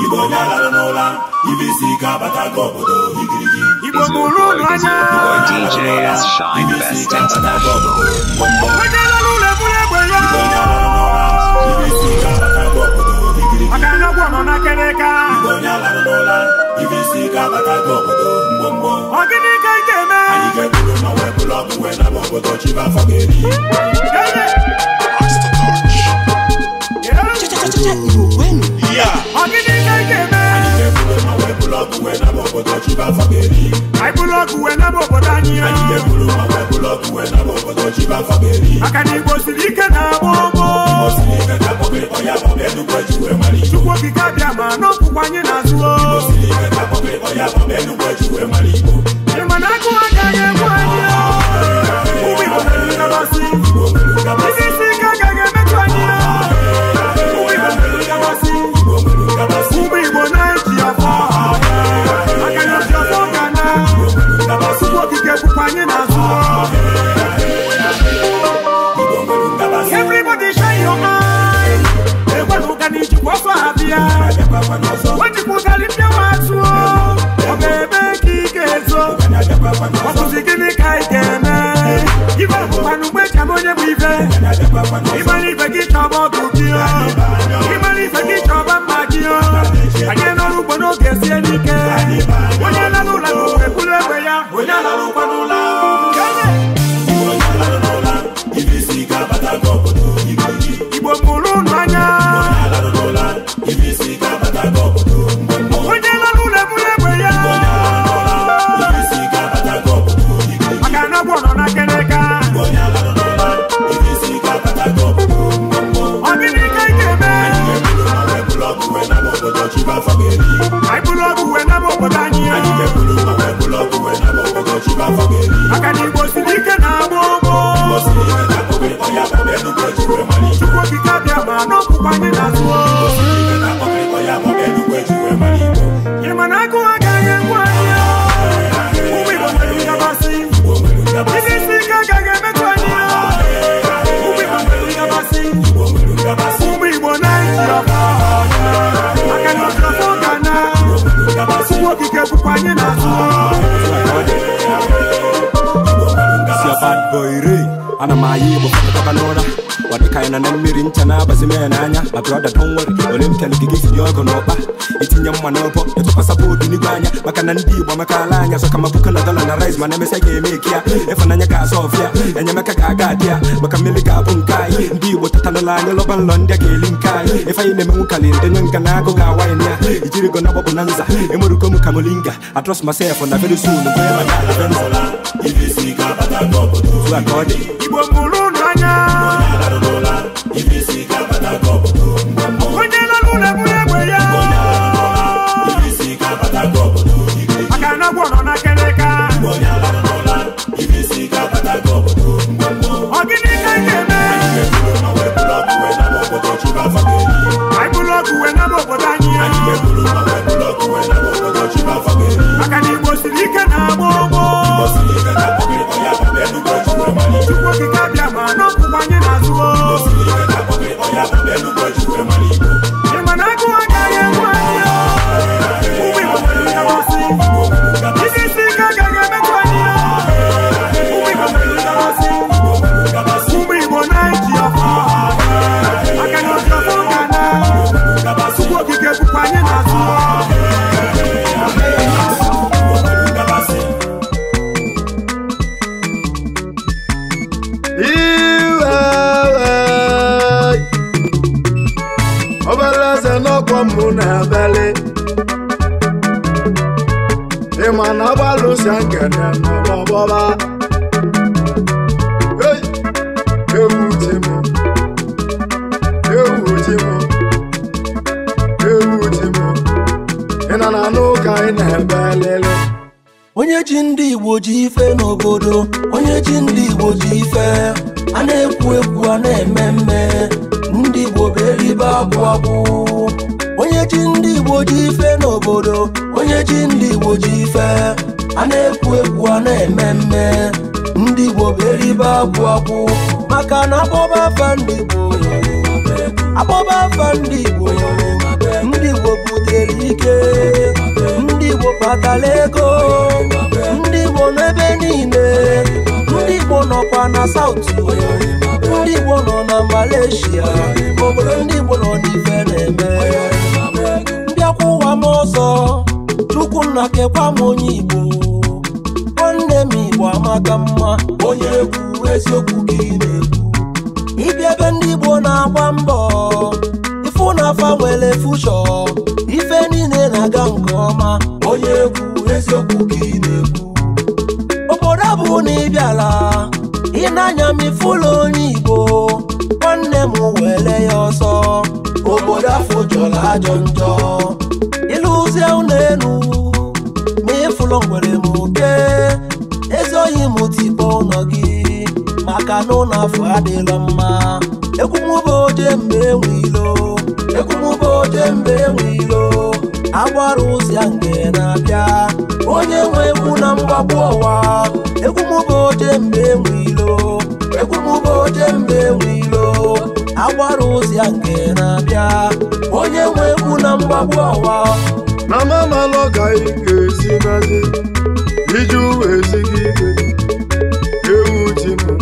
Igbo nyala n'ụla, ibisi ka bata gobodo igirigi. Igbo mụrụ n'anya. DJs shine best international. Onye lụrụ leburu egbe ya. Igbo nyala n'ụla, ibisi ka bata gobodo igirigi. Maka na gwọ nọ na keleka. Igbo nyala n'ụla, ibisi ka bata gobodo mgbomgbo. Ọ gịnị ka ị ga-eme? Anyị ga-eburu ma wee bụrụ ọgụ wee na obodo chiba afọ ga-eri. I block when I'm over Daniel. I block when I'm over the Chiba family. I can't go to the canal. To walk in Kabiama, no one in as well. Manako, I can't everybody shine your eye. They want to get you what's happy. What you put a lip your mouth. Oh, baby, kick it so. What was it giving Kai? Even one who went on your weaver. Even if I get about to kill. Even if I get about Maggio. I cannot look for no guess any care. When you're not like a pull away, when you're not like Igbo mụrụ n'anya. Onye lụrụ leburu egbe ya. Maka na gwọ nọ na keleka. Ọ gịnị ka ị ga-eme? Anyị bụrụ ọgụ wee na obodo anyị. Maka na Igbo siri ike na agba ụgbọ. Chukwu okike abịa ma n'ọkpụkpụ anyị na-azụ. Ị ma na agụ agaghị egbu anyị. Ụmụ Igbo nwere ngabasị. Ndị isi ike agaghị emetụ anyị. Ụmụ Igbo nwere ngabasị. Ụmụ Igbo na-eji ọkọ. Maka na ọtụtụ ga na. Chukwu okike bụkwa anyị na-azụ. Bad boy Ray, and I'm a Igbo for the what the kind of name in China, Bazimenanya, my brother don't worry, or him can give you a gonopa. It's in your manopo, you took a support in Uganda, Macanandi, Makalanya, so come up with a rise, my name is Ake Makia, if an Anaka Sofia, and Yamaka Gadia, Macamilica Bunkai, be what the Tanalana, Loban Londa, Linkai, if I name Mukalin, then you can go Gawainia, it's going to Bonanza, and Murukum Kamulinga. I trust myself on a very soon, if you see Gabata, Igbo mụrụ n'anya. Onye lụrụ leburu egbe ya. Maka na gwọ nọ na keleka. Ọ gịnị ka ị ga-eme? Anyị bụrụ ọgụ wee na obodo anyị. Maka na Igbo siri ike na agba ụgbọ. Chukwu okike abịa ma n'ọkpụkpụ anyị na-azụ. Ị ma na agụ agaghị egbu anyị. Ụmụ Igbo nwere ngabasị. Ndị isi ike agaghị emetụ anyị. Ụmụ Igbo nwere ngabasị. Ụmụ Igbo na-eji ọkọ. Maka na ọtụtụ ga na. Chukwu okike bụkwa anyị na-azụ. Muna Valley, Emanaba Lusangan and Baba. Hey, and I know kind of Valley. Onye ji ndị Igbo ji ife n'obodo, onye ji ndị Igbo ji ife, a na-ekwu ekwu a na-eme mme, ndị Igbo beribe abụ abụ. Onye ji ndị Igbo ji ife n'obodo, onye ji ndị Igbo ji ife, a na-ekwu ekwu a na-eme mme, ndị Igbo beribe abụ abụ. Maka na akpọba afa ndị Igbo, akpọba afa ndị Igbo, ndị Igbo butere ike ndị Igbo kpatara ego ndị Igbo n'ebe niile ndị Igbo nọkwa na South ndị Igbo nọ na Malaysia obodo ndị Igbo nọ n'ife na-eme ndị akwụwa m ọzọ Chukwu nna kekwa m onye Igbo nwanne m Igbo amaka mma onye egwu eziokwu ka ị na-ekwu ịbịa ebe ndị Igbo na-agba mbọ ifu na afa nwere fushọ ife niile na-aga nke ọma onye egwu eziokwu ka ị na-ekwu obodo bụ na ịbịala ịnanya m ifụlụ onye Igbo nwanne m were ya ọsọ obodo afọ jọrọ ajọ njọ ịlụzie ụlọ elu ma ịfụlụ ngwere m oke ezoghị m tikpọ ụlọ gị maka na ụlọ afọ adịla mma ekwumụboje mgbe enwe ilo ekwumụboje mgbe enwe ilo agbara ụzịa nke na-abịa onye nwe egwu na mgbagbu ọwa ekwumụboje mgbe enwe ilo ekwumụboje mgbe enwe ilo agbara ụzịa nke na-abịa onye nwe egwu na mgbagbu ọwa na mama lọga ike esi nazi iju esighị ike ewu timu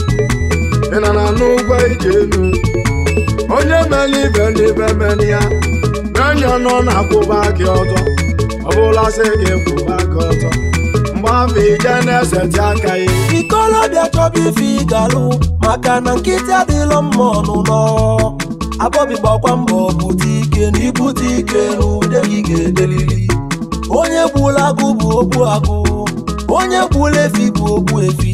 ị na n'ụgwọ ije elu onye mere ibe n'ibe mere ya n'anya nọ na-akwụba gị ọtọ ọ bụla sị gị kwụba gị ọtọ mgbe afọ ije na-eseti aka ya ikolobịa chọba ife ịgalụ maka na nkịtị adịlọ mma ọnụnọ abọbi gbakwa mbọ bute ike na ibute ike n'ude gị ga-edelili onye gbula agụ bụ ogbu agụ onye gbula efi bụ ogbu efi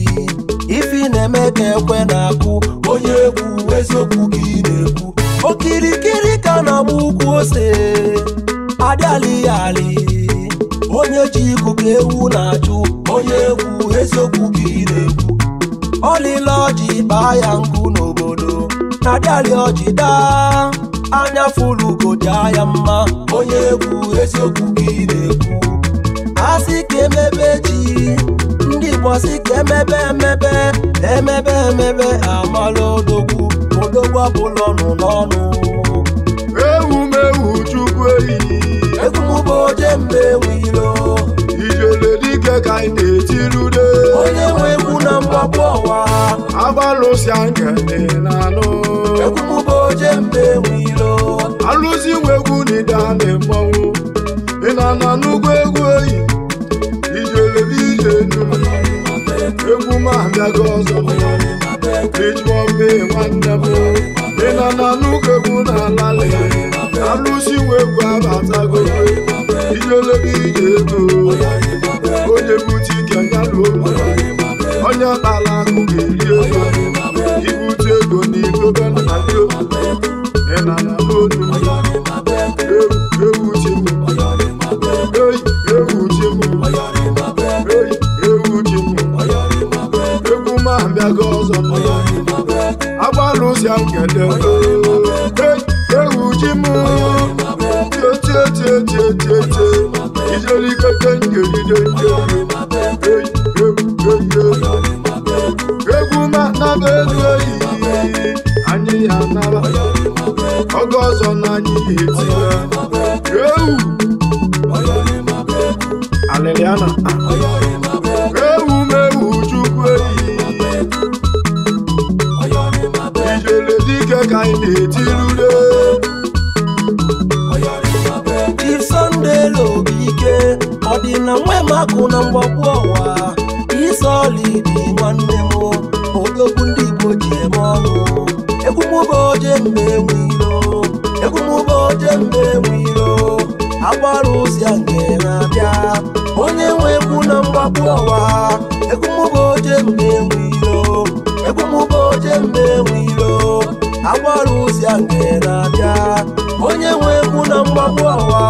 ifi na-eme ka ekwe na-akụ onye egwu eziokwu ka ị na-ekwu okirikiri ka na-agba ukwu ose adịalị ya alị onye ji ikuku ewu na-achụ onye egwu eziokwu ka ị na-ekwu ọlịla ọjị kpaa ya nkụ n'obodo na adịalị ọjị daa anya fụlụ ugodi aya mma onye egwu eziokwu ka ị na-ekwu asị ka emebe ji ndị Igbo sị ka emebe emebe amala odogwu abụla ọnụ n'ọnụ ewumewu Chukwu eyi ekwumụboje mgbe enwe ilo ijele dike ka ị na-etirude onye nwe egwu na mgbagbu ọwa agbalụsịa nkele na anụ ekwumụboje mgbe enwe ilo alụsi nwe egwu n'ide a na-emanwụ ị na n'ugwu egwu eyi ijele bụ ije nu egwu ma abịago ọzọ ijụọ mme nwanne m ị na n'ugwu egwu na-alalị alụsi nwe egwu abatago ijele bụ ije ego onye bute ike nyalụ onye kpala akụ ga-eri ego ibute ego n'igobe na gị ị na n'olu ewu chi m ewu chi m ewu chi m egwu ma abịago ọzọ agbalụsịa nkele ewu chi m tietie ijelikete ngeride egwu ma naba elu eyi anyị ya naba oge ọzọ na anyị ga-etire ewu aliliana ewumewu Chukwu eyi ijele dike ka anyị na-etirude Sunday lobi ike ọ dị na nwe makụ na mgbagbu ọwa isolidi nwanne m odogwu ndị Igbo ji eme ọnụ ekwumụboje mgbe enwe ilo ekwumụboje mgbe enwe ilo agbara ụzịa nke na-abịa onye nwe egwu na mgbagbu ọwa ekwumụboje mgbe enwe ilo ekwumụboje mgbe enwe ilo agbara ụzịa nke na-abịa onye nwe egwu na mgbagbu ọwa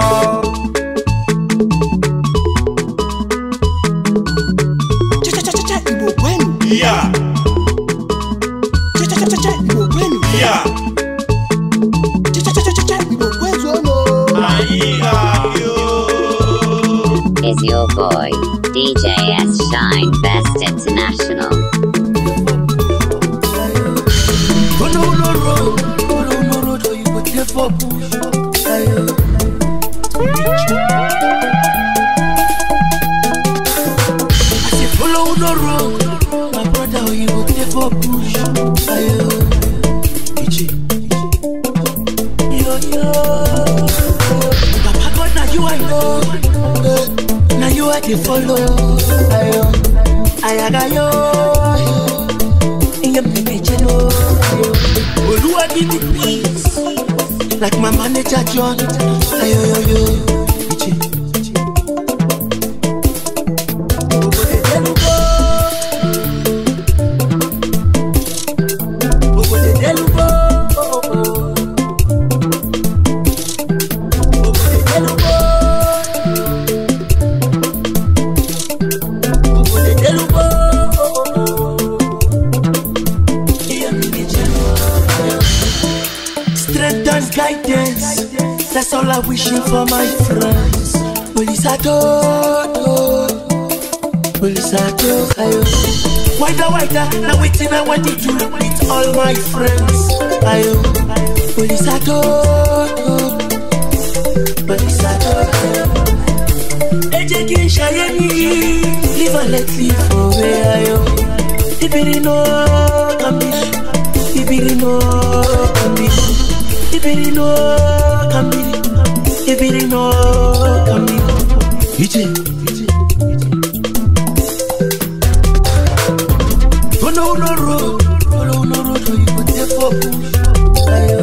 Igbo kwenu ya Igbo kwenu ya Igbo kwezu ọnụ Is your boy DJ S Shine Best International. No, you put your Papa God, now you I know. Now you I can follow. I got you. In your manager, Oluwa give me peace. Like my manager John. That's all I'm wishing for my friends. Polisato, ayo. Wider, now waiting I want you to meet all my friends. Ayo, Polisato, ayo. Ejekin Shayeni, live and let live away, ayo. Ibirino, Kambi, Ibirino, Kambi. Ibirino, Kambi. Ije. Follow no road, so you put the focus. Ayo.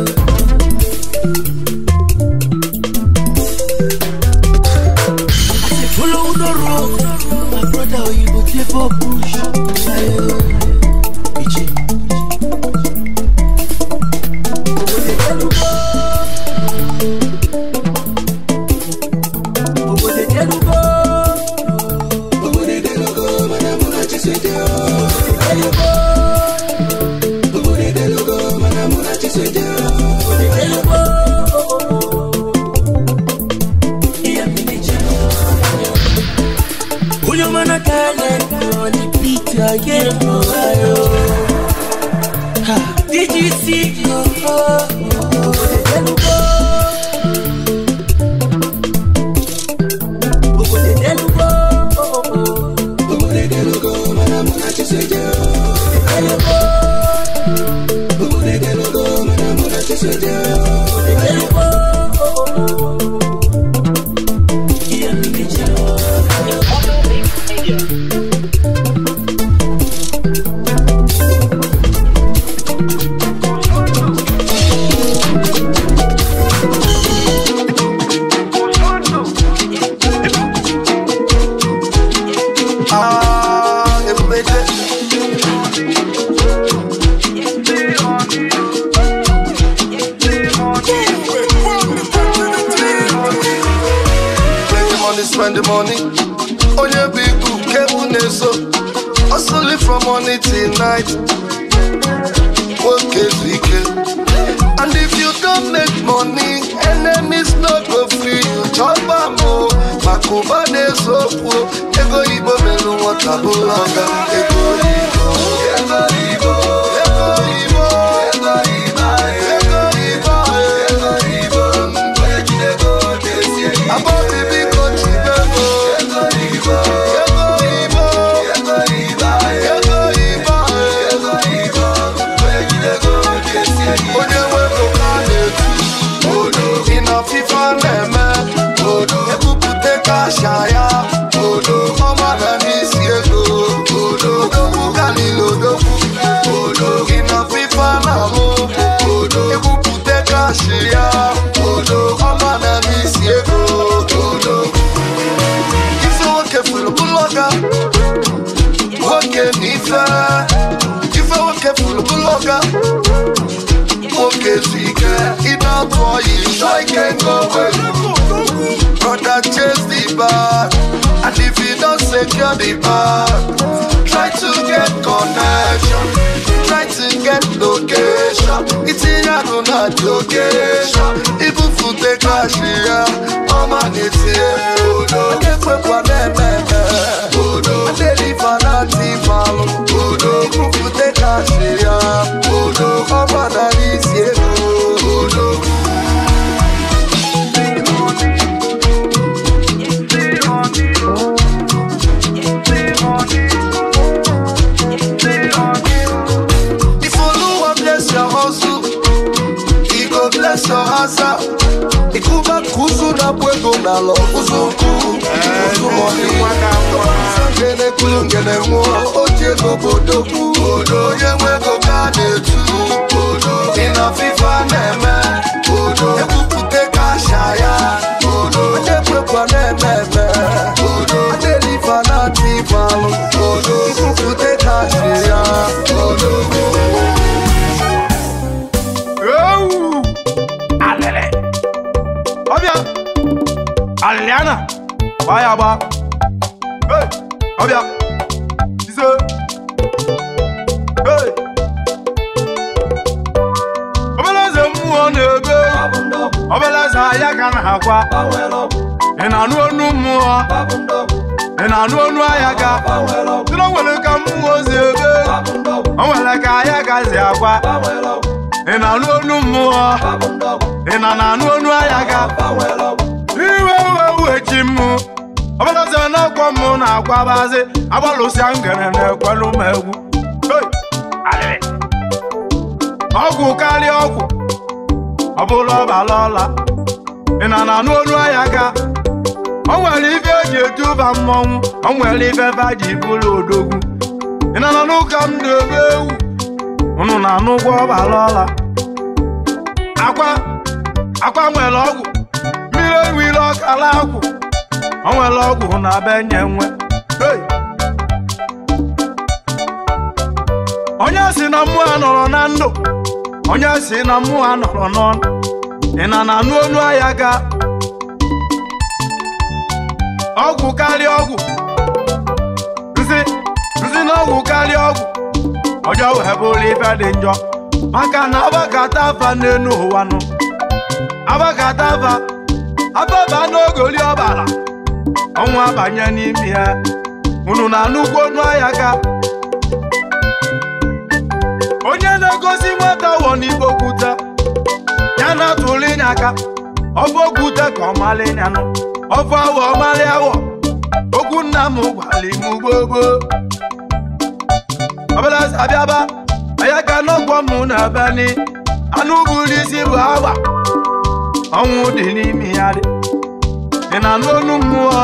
I say follow no road, my brother, you put the focus. Ayo. Ije. Did you see? Spend the money on your big book, so hustling from morning till night. Work it, and if you don't make money, enemies not go free. You chop a mo, Makuba de so poor. Ego Igbo melu wata bulonga. Ego Igbo, Ego Igbo, Ego Igbo, Ego Igbo, Ego Igbo, Ego Igbo. Where did they go? About the big country. Shaya, Odo, Mama, and Miss Yego, Odo, Galilo, Odo, in a FIFA Namo, Odo, Ebuputeka Shia, Odo, Mama, and Miss Yego, Odo. If you want to full of Buloga, what can Nifa? If I want to full of Buloga, what can Zika? It out for you, so I can go away. Brother, chase the bag, and if you don't secure the bag, try to get connection, try to get location. It's in your location. Even food they cash here, man, it's here. Oh no, they put one them. Oh no, they live on a team. Oh no, even food they cash here. Oh no, man, it's here. Oh no. bless your answer. Ikuba kuzu na pwego na lo kuzu money. Ngene kulu ngene mo oje go bodoku odo ye wego kade tu odo ina fifa neme odo ekupute kashaya odo oje pwekwa neme odo ade lifa na tifalo odo ekupute kashaya odo. Alele Obia Aliana Baya ba Hey Obia Iso Hey Obela zemu nebe Obela za ya kana hakwa Ina nu onu mu Ina nu onu ayaga Tino wele ka mu ozebe Onwele ka ayaga zi akwa Ina nu onu mu Ina na nu onu ayaga Iwe chimu Obela za na kwa mu na akwa bazi Abalusi angere na ekwelu megwu Hey Alele Ọgwụ kali ọgwụ Ọbụla ọbala Ina na nu onu ayaga Onwere ife eji etuba mmọnwụ Onwere ife faji bụrụ odogwu Ina na n'ụka m na-ebe ewu Unu na n'ụgwọ ọbala Akwa nwere ọgwụ Mmiri ewiri ọkala akwụ O nwere ọgwụ na be nye nwe Hey Onye si na mmụọ nọrọ na ndụ Onye si na mmụọ nọrọ n'ọnụ Ina na anụ onu ayaga Ọgwụ karịa ọgwụ Nsi na ọgwụ karịa ọgwụ Ọjọọ wee bụrụ ife dị njọ Maka na abakata afa n'enu ụwa nụ Abakata afa Ababa n'ogoli ọbara Ọnwa abanye n'ime ya Unu na nnukwu onu ayaga Onye na-egosi nwata wọ n'Igbo kwute Ya na tụrụ inye aka Ọfọ kwute ka ọ mara ịnya nụ Ọfọ awọ ọmarị awọ Okwu nna m gwali m gbogbo Ọbụla abịaba Ayaka n'ọgwọ m na bani Anụ buru isi bụ agba Ọnwụ dị n'ime ya dị Ị na anụ onu mmụọ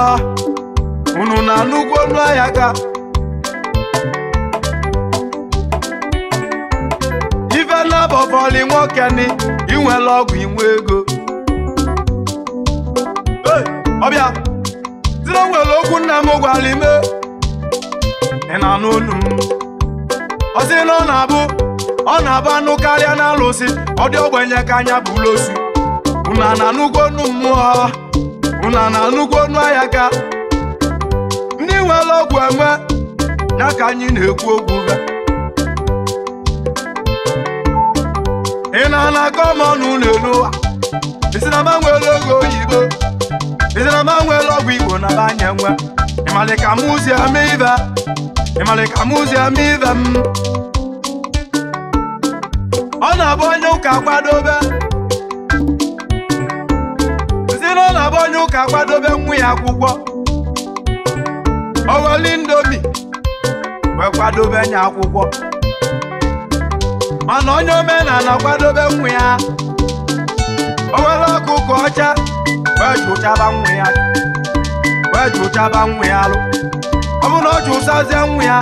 Unu na anụkwu onu ayaga Ife na bọfọli nwoke ni Inwele ọgwụ inwe ego Ọbịa Tino nwere okwu nna m gwara ime Ị na anụ onu m Ọ sị na ọ na-abụ anụ karịa na alụsị Ọ dị ogbenye ka anya bụ losu Una na anụkwu onu mmụọ Una na anụkwu onu ayaga Ndị nwere ọgwụ enwe Ya ka anyị na-ekwu okwu ga Ị na gọmọnụ n'elu ụwa Isi na ma nwere ego oyibo Isi na ma nwere ọgwụ Igbo na banye nwe Ịmalị ka mụ si eme ibe Ịmalị ka mụ si eme ibe m Ọ na-abụ onye ụka kwadobe Isi na ọ na-abụ onye ụka kwadobe nwa ya akwụkwọ Oweli ndomi wee kwadobe nye akwụkwọ Mana onye omenala kwadobe nwa ya Owele ọkụkọ ọcha wee jụchaba nwa ya alụ Ọ bụ na ọ jụsazie nwa ya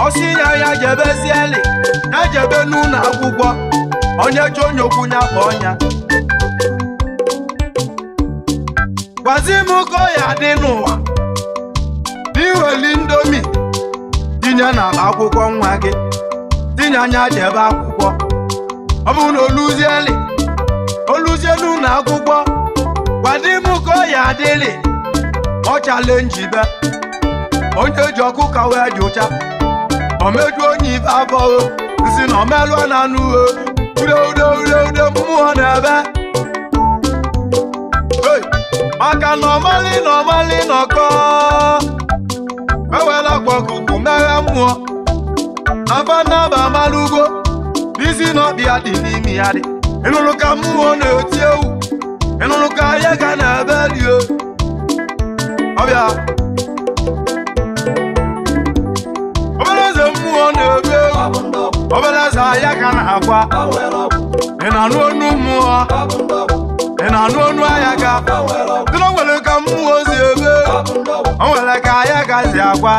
Ọ sị ya jebezieli Ya jebe n'ụlọ akwụkwọ Onye chọ onye okwu ya bụ ọnya Gwazi m ka ya dị n'ụwa Iweli ndomi Tinye na akwụkwọ nwa gị Tinye anya jebe akwụkwọ Ọ bụ na oluzie n'ụlọ akwụkwọ Gwazi m ka ya dịlị Ọ chalenji be Onye ji ọkụ ka wee jụcha O meju onye ife abụọ Nsi na omelụọ na anụ ude mmụọ na-ebe Maka na ọmali nọkọ Ewela kpọkuku meghe mmụọ Afa naba amalugbo N'isi na ọbịa dị n'ime ya dị Ịnụrụ ka mmụọ na-eti ewu Ịnụrụ ka ya ga na-ebe dị Ọbịa Obeleze mmụọ na-ebe ewu Obeleze ya ga na-akwa Ị na-anụ onu mmụọ ị na-anụ onu ahịa ga dị na o nwere ka mmụọ si ebe o nwere ka ahịa ga si agwa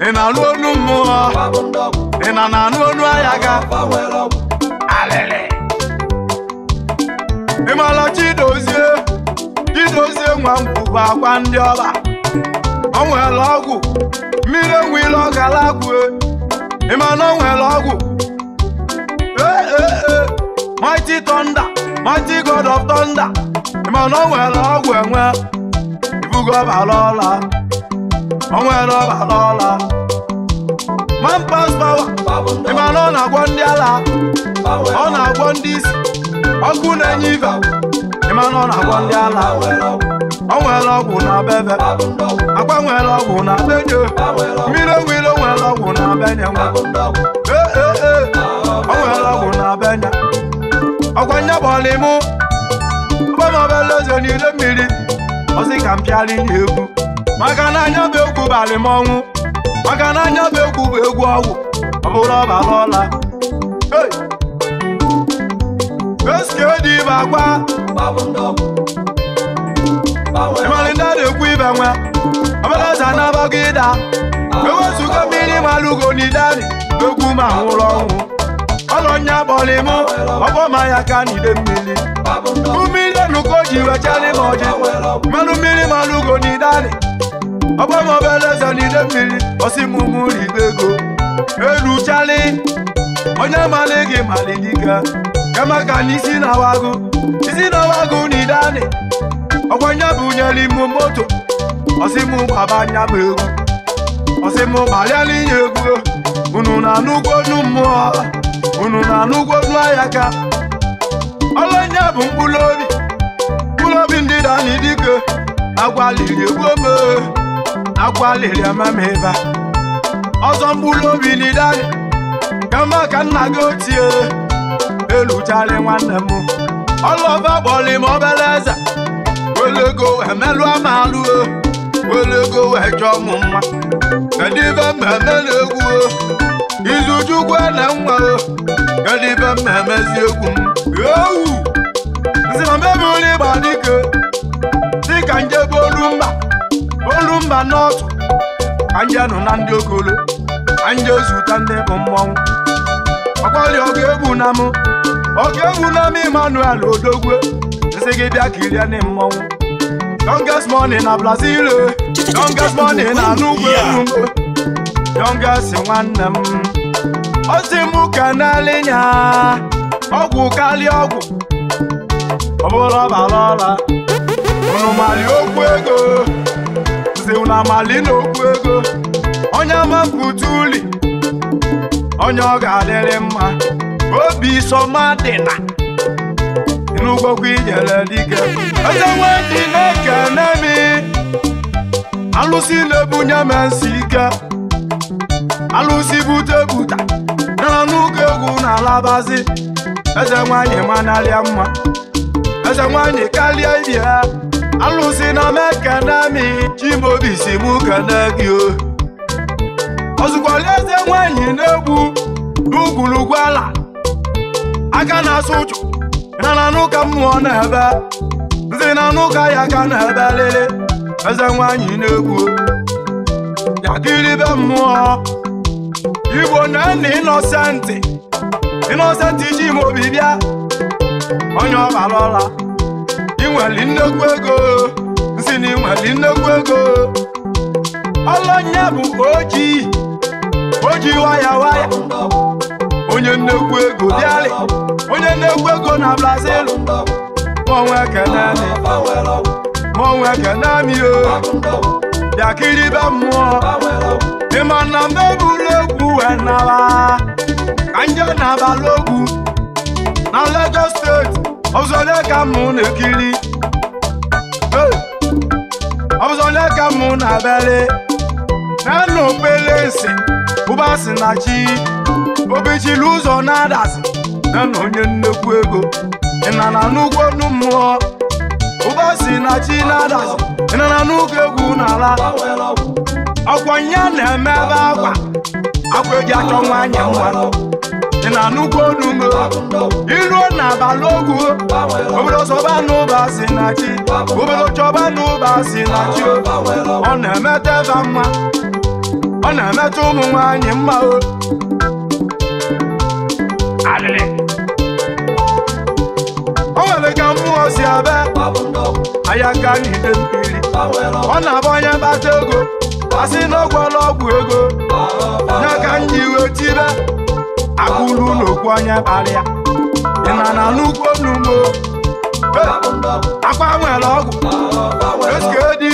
ị na-anụ onu mmụọ ị na-anụ onu ahịa ga alele ị mara Chidozie nwa mkpụkpụ akwa ndị ọba o nwere ọgwụ mmiri enwile ọgala agwụ ị ma na o nwere ọgwụ mighty thunder mighty god of thunder ị ma na o nwere ọgwụ enwe ibugo ọbara ọla o nwere ọbara ọla man pass power ị ma na ọ na-agwọ ndị ala ọ na-agwọ ndị isi ọkụ na-enye ife ị ma na ọ na-agwọ ndị ala o nwere ọgwụ na bebe akwa nwere ọgwụ na benye mmiri nwere nwere ọgwụ na benye o nwere ọgwụ na benye ọkwa nya bọọlịmụ ọbamabele eze n'ile mmiri ọsị ka m pịarị ya egwu maka na anya bụ egwu balị m ọnwụ maka na anya bụ egwu bụ egwu ọgwụ ọ bụrụ ọbara ọla eske dị ibe akwa ịmalị ndị a na-ekwu ibe nwe ọbara eze anabaghị ịda ewezuga mmiri malụgo n'idari egwu ma nwụrụ ọnwụ ọlọnya bọlịmụ ọgbọma ya ka n'ide mmiri mmiri enuko ji wechali m ọjị mmanụ mmiri malụgo n'idari ọgbọma obere eze n'ide mmiri osimụmụ ribe ego eruchali onye mali gị mali dike kama ka n'isi na-awagụ n'idari ọkwanya bụ nyere ime moto osimụ gbaba anya bụ egwu osimụ gbalịala inye egwu unu na-anụgwonu mmụọ unu na-anụgwonu ahịa ka ọlọnya bụ mkpụrụ obi ndị dani dike agwaliri egwu ome agwaliri ememeba ọzọ mkpụrụ obi n'idani kama ka nna gị ochie eluchali nwanne m ọlọba kpọlị m obere eze welego emelụ amalụ welego wee chọọ m mma kedu ibe mmemme na-egwu Izuchukwu na nwa kedu ibe mmemmezi egwu m owu nsi na mebe ụlọ ịgba dike dịka njebe olumba n'ọtụ ka nje nọ na ndị okolo ka nje zụta ndị bụ mmọnwụ ọkwali ọ ga-egbu na m Emmanuel Odogwe nsị gị bịa kirie ndị mmọnwụ youngest money na Brazil youngest money na n'ugwu enugwu youngest nwanne m ozi m kenelinya ọgwụ karịa ọgwụ ọ bụrụ ọbara ọla unu mali okwu ego nsi unu amali n'okwu ego onye ama mpụta uli onye ọ ga-adịrị mma obi sọma dị na n'ugwokwu ijele dike eze nwedị na-ekene mi alụsị na-ebunye m nsi ike alụsị bute buta nara n'ụka egwu na-alabazi eze nwanyị manarịa mma eze nwanyị karịa ibi ha alụsị na m ekene mi Chimaobi si m kene gị ọzụkwali eze nwanyị na-egwu n'ugwurugwu ala aka na-asụ ụchụ na n'ụka mmụọ na-ebe ndị na n'ụka ya ka na-ebe lele eze nwanyị na-egwu yakiribe mmụọ Igbo na-ene Innocenti Chimaobi bịa onye ọbara ọla inweli nnekwu ego nsi na inweli nnekwu ego ọlọnya bụ oji waya onye nnekwu ego bịalị onye nnekwu ego na Brazil mọnwe kenemi bịakiribe mmụọ ịma na mbebulu egwu wee nara ka nje na-abalị ogwu na Lagos steeti ọzọle ka mụ na-ekiri ọzọle ka mụ na-abịalị na okpele nsị ụbasị na chi obichiri ụzọ na-adasị na onye nnekwu ego ịna na n'ugwu onu mmụọ ụbọchị na chi na-adasị ịna na n'ugwu egwu n'ala ọkwanye na-eme ebe akwa eji achọ nwanyị mma na nnukwu onume iruo na abalị ogwu obodo sọba n'ụba si na chi obodo chọba n'ụba si na chi ọ na-emeta ebe mma ọ na-emeta ụmụ nwaanyị mma o alịlị o nwere ka mmụọ si abe aya ka n'ide mmiri ọ na-abụ onye mkpata ego asị n'ọgwọla ọgwụ ego ya ka nji iwe tibe agụrụ n'okwu onye kparịa ị na nnukwu onumo akwa nwere ọgwụ eskedi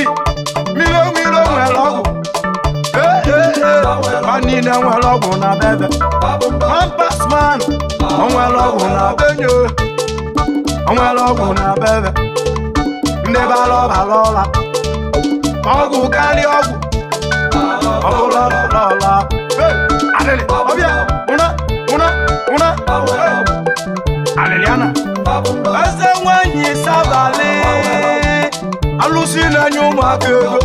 milo nwere ọgwụ ma niile nwere ọgwụ na bebe pampasman o nwere ọgwụ na benyo o nwere ọgwụ na bebe ndị balọbala ọla ọgwụ karịa ọgwụ ọbụla ọla alịlị ọbịa una alịlịana eze nwanyị sabalị alụsị na-enye ụmụaka ego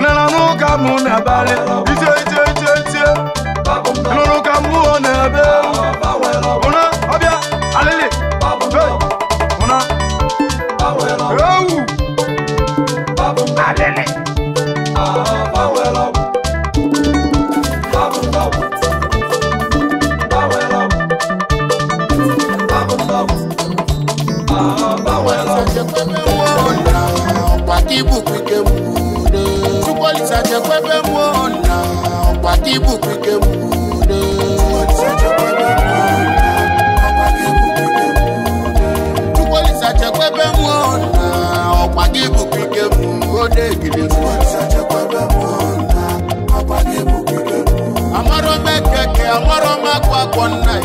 nana n'ụka mụ na-abalị ite nụrụ ka mmụọ na-ebe una ọbịa alịlị una ewu alịlị Ibu kwike mude Tukolisa chekwebe mwona Okwaki ibu kwike mude Tukolisa chekwebe mwona Okwaki ibu kwike mude Tukolisa chekwebe mwona Okwaki ibu kwike mude Amaro mekeke, amaro makwa kona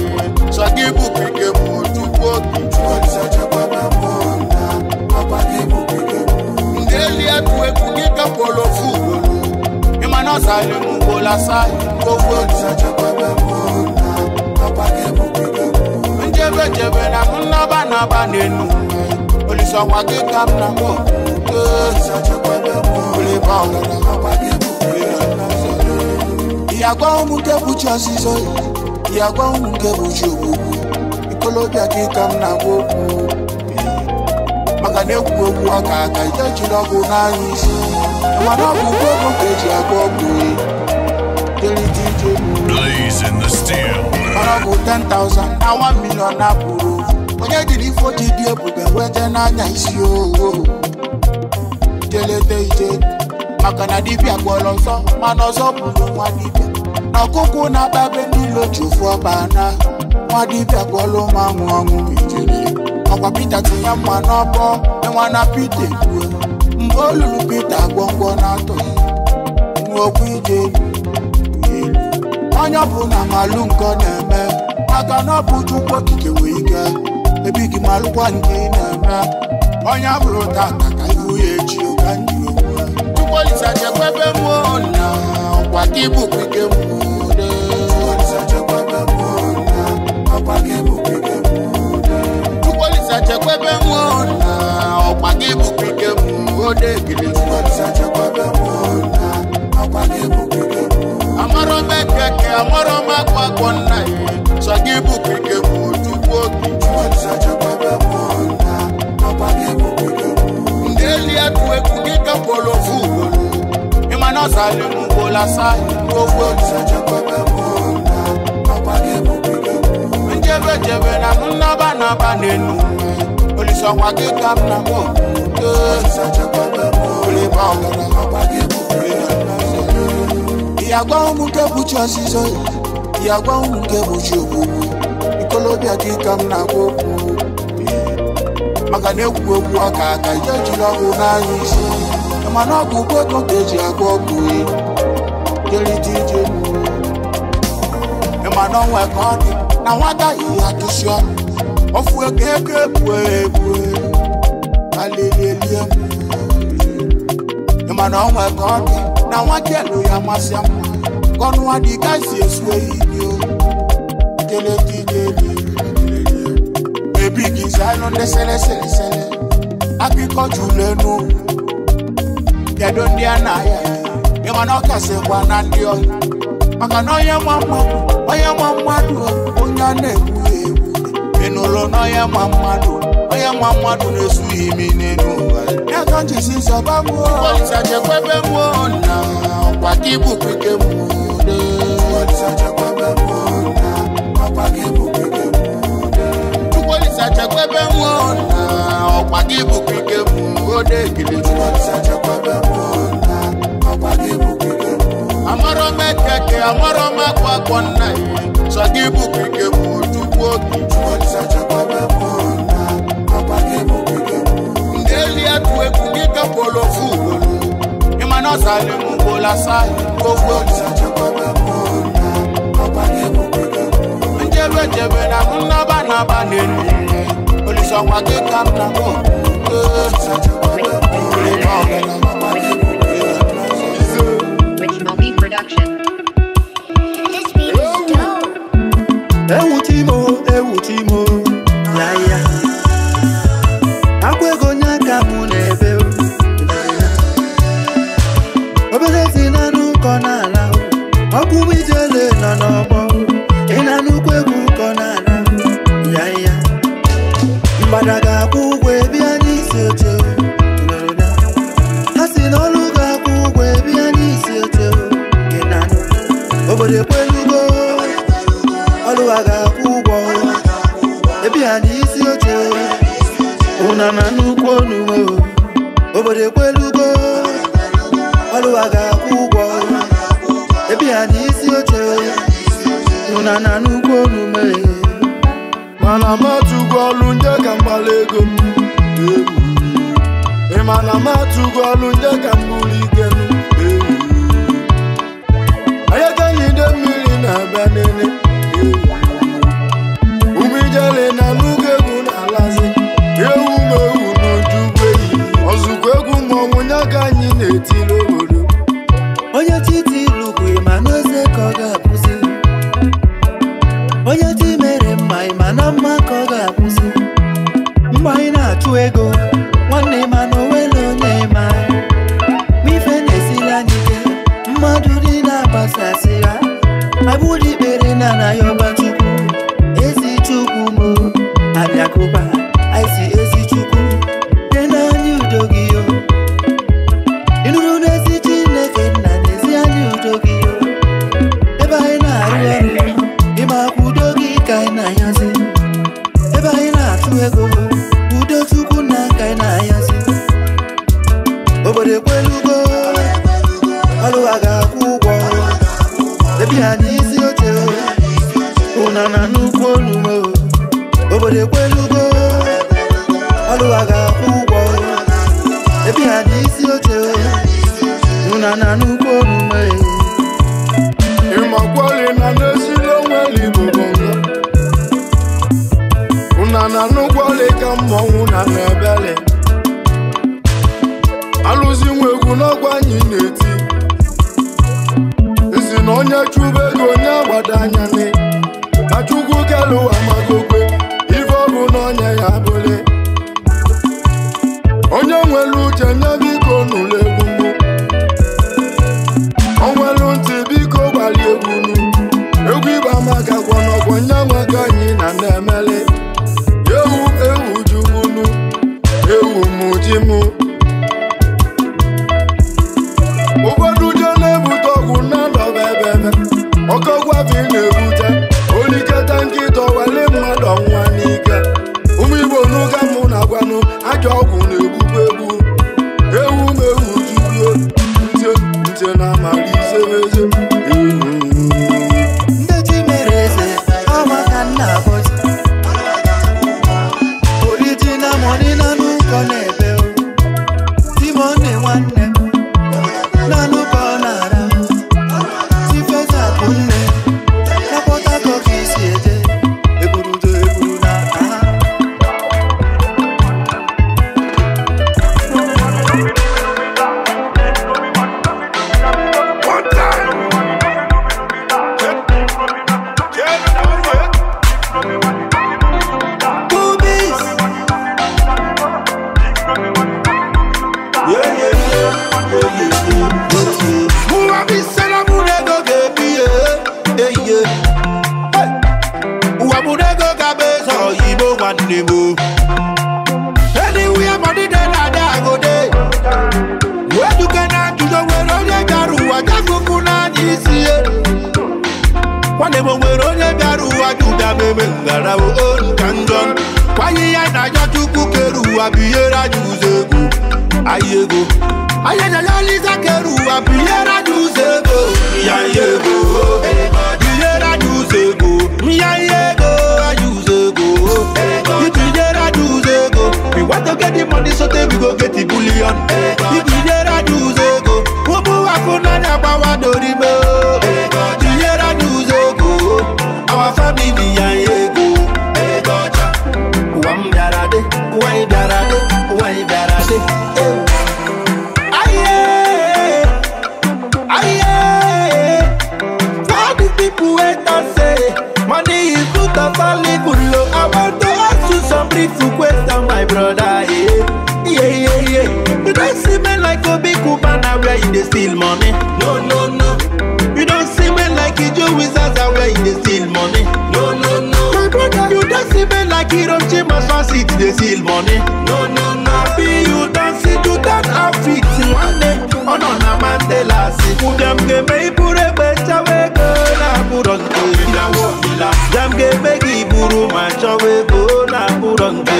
Swaki ibu kwike mude Tukolisa chekwebe mwona Okwaki ibu kwike mude Elia tuwe kungika polo fugo Imano sali mungola sai Kofo Sacha kwebe muna Kapake mukike Njebe na munaba na banenu Oliso wakika mna mo Sacha kwebe muna Uli baoga na kapake mukike Iyagwa umuke bucha sizoi Iyagwa umuke buchi ububu Ikolobia kika mna woku Maka na-ekwu okwu aka aka ije jiri ọgwụ n'anya isi mana ọ bụ ugbo ka eji agba ọgwụ mana ọ bụ 10,000 na 1 million na bụrụ onye jiri ifo ji dị ebube wete n'anya isi ooo jelete ije maka na dibịa gwọrọ ọzọ mana ọzọ bụrụ nwa dibịa na ọkụkụ na-akpabe n'ilo ji ofu ọba na nwa dibịa gwọrọ ma ọnwụ ijere Ọkwa Peter tinye mma n'ọbọ enwa na Peter ekwue mgbe o luru Peter gwọngwọ n'atọ nwe okwu ije elu onye ọbụla malụ nke ọ na-eme maka na ọ bụ Chukwu okike wee ike ebighị malụkwa nke ị na-eme onye abụrụ tata ka ihu ya echi ụka ndị okwu Tukolisa chekwebe mmụọ na ọkwa gị bụ kwike mmude Tukolisa chekwebe mmụọ na ọkwa gị bụ kwike Chekwebe mwona Okwagi bukike mwode Gile chekwebe mwona Okwagi bukike mwona Amaro mekeke Amaro makwa kona Swagi bukike mwotukoki Chekwebe mwona Okwagi bukike mwona Ndeli atuwe kungika polo fugo Imano sali mwola sahi Kofo chekwebe mwona Okwagi bukike mwona Njebe na munaba na banenu Oliso wakika mna mo Sacha kwebe mo Uli baoga na kapage mukike Iyagwa umuke buchi asizo Iyagwa umuke buchi obubu Ikolobia kika mna goku Maka nekwu okwu aka aka ije jiri ọgwụ n'anya isi Mana ọgwụ kwekọ ka eji agwa ọgwụ Jelite ije mu Mana onwe ka ọ dị na nwata ihe atụsi ọnụ Ofu eke ebue Alelelie Mana onwe ka ọ dị na nwata elu ya masị mma Kọnụ adị gazi esu ehi o Jelete ije Ebi gizi anụ ndị sele Akụkọ julenu Kedu ndị a na ya Ịmana ọ kasị gwa na ndị ọhịa maka na onye nwa mmadụ onye a na-egbu ịnụrụ na onye nwa mmadụ na-esughị imi n'elu ụwa ya ka njisi zọba mụọ Olisa chekwebe mụọ na ọkwa gị bụ kwike mụọ Olisa chekwebe mụọ na ọkwa gị bụ kwike mụọ Olisa chekwebe mụọ na ọkwa gị bụ kwike mụọ Olisa chekwebe mụọ na ọkwa gị bụ kwike mụọ amaro mekeke amaro makwakwo nna ya sọ gị bụ kwike mụọ Chukwu oge Olisa chekwebe mụọ na ọkwa gị bụ kwike mụọ ndị eli atụ egwu gị kapolo fugolo ịma na ọsali mụgbo lasa gbogbo Olisa chekwebe mụọ na ọkwa gị bụ kwike mụọ njebe na nnaba n'elu Olisa ọkwa gị ka m na mụ Olisa chekwebe mụọ na ọkwa gị bụ Production. This beat is dope. Ewutimo, ya. Akwego nyaka mu n'ebe o. Obele si na n'ụkọ n'ala o. Ọkụ ijele nọ n'ọgbọ o. Ị na n'ukwu egwu ụkọ n'ala o. Ya. Mgbada ga-akwụ ụgwọ ebi anyị isi oche o. Ha si n'ọlụ ga-akwụ ụgwọ ebi anyị isi oche o. Obodo kwelugo ọlụwa ga-akwụ ụgwọ ebi ha n'isi oche ụna na nnukwu onume obodo kwelugo ọlụwa ga-akwụ ụgwọ ebi ha n'isi oche ụna na nnukwu onume mana matụgo ọlụ nje ka mgbala ego m ịmana matụgo ọlụ nje ka mbuli ike m ayakanyide mmiri na-abịa nene umijele na n'ugo egwu na-alazi ewu n'ojugbo eyi ọzụkwa egwu mmọnwụ nya ka anyị na-etiri obodo onye titi lugwu ma n'eze ka ọ ga-akwụsị onye ti mere mma ma na mma ka ọ ga-akwụsị mgbe anyị na-achụ ego nwanne ma na onwere onye ma ife na-esiri anyị ike mmadụ dị na-agbasasị ya agbụrụ ikpere na anaghị ọba Chukwu ezi Chukwu mo abịakụba aisi ezi Chukwu nye n'anya udo gị yo ịnụrụ n'ezi Chineke nna n'ezi anya udo gị yo ebe anyị na-arụ ọrụ ịma akwụ udo gị ka anyị na-anyazi ebe anyị na-achụ ego udo Chukwu na ka anyị na-anyazi obodo ekwelugo ọlụwa ga-akwụ ụgwọ ebi ha n'isi oche ụna na nnukwu onume obodo ekwelugo ọlụwa ga-akwụ ụgwọ ebi ha n'isi oche ụna na nnukwu onume ịmakwali na n'ezilo nwere Igbo bongo ụna na nnukwu ka mmọnwụ na n'ebele alụzi nwa egwu n'ọgwa anyị na-eti na onye chụba ego onye agbada anya na Chukwu kelu amagokwe ife ọ bụ na onye ya bụle onye nwere uche nye biko n'ụlọ egwu mụ onwelu ntị biko gbali egwu nụ egwu ịgba maka gwọnọgwọ nye nwaka anyị na na-emele ewu jugbunu ewu mụ ji mụ ụfọdụ je na-ebute ọgwụ na-adọba ebe ọkọgwabi na-ebute oliketa nkịta wele mmadụ ọnwa n'ike ụmụ Igbo n'ụga mụ na gwanụ ajọ ọgwụ na-egbukwa egbu ewu jugbuo nte na amalize eze ndị chi mere eze ọma ka nna abọzi original money na n'ụkọ na-ebe Timone nwanne m na n'ụkọ na-ara tifeza bụ nne kapọta kọka isi eje egburu na aha money move. Anywhere money there, I go there. Where you can do the way on your garu, I just go for none easy. Whenever we're on your garu, I do that baby, that I will own Kanjon. Why you ain't got to cook a roo, I be here, I use a go. I go. I ain't a Lisa Keru, I be here, I use a go. I go. Be here, I use a go. Me, I go, I use a go. You be here, I use a go. We want to get the money, so then we go get the bullion. You be here, I use a go. Who I could not have our Doribo. Be here, I use a go. Our family, I go. Why darade? Why darade? Aye. For the people wait and say money is good and valid below. I want to ask you some brief questions, my brother. Yeah. You don't see me like a big Kubana where you dey steal money. No. You don't see me like a Joe Wizards where you dey steal money. No. My brother, you don't see me like he don't change my fancy to dey steal money. No. Happy you don't see to that outfit one day. Oh no, na Mandela see. Them get me put a better way go na put on the. Them get me giburu mancha way go na put on the.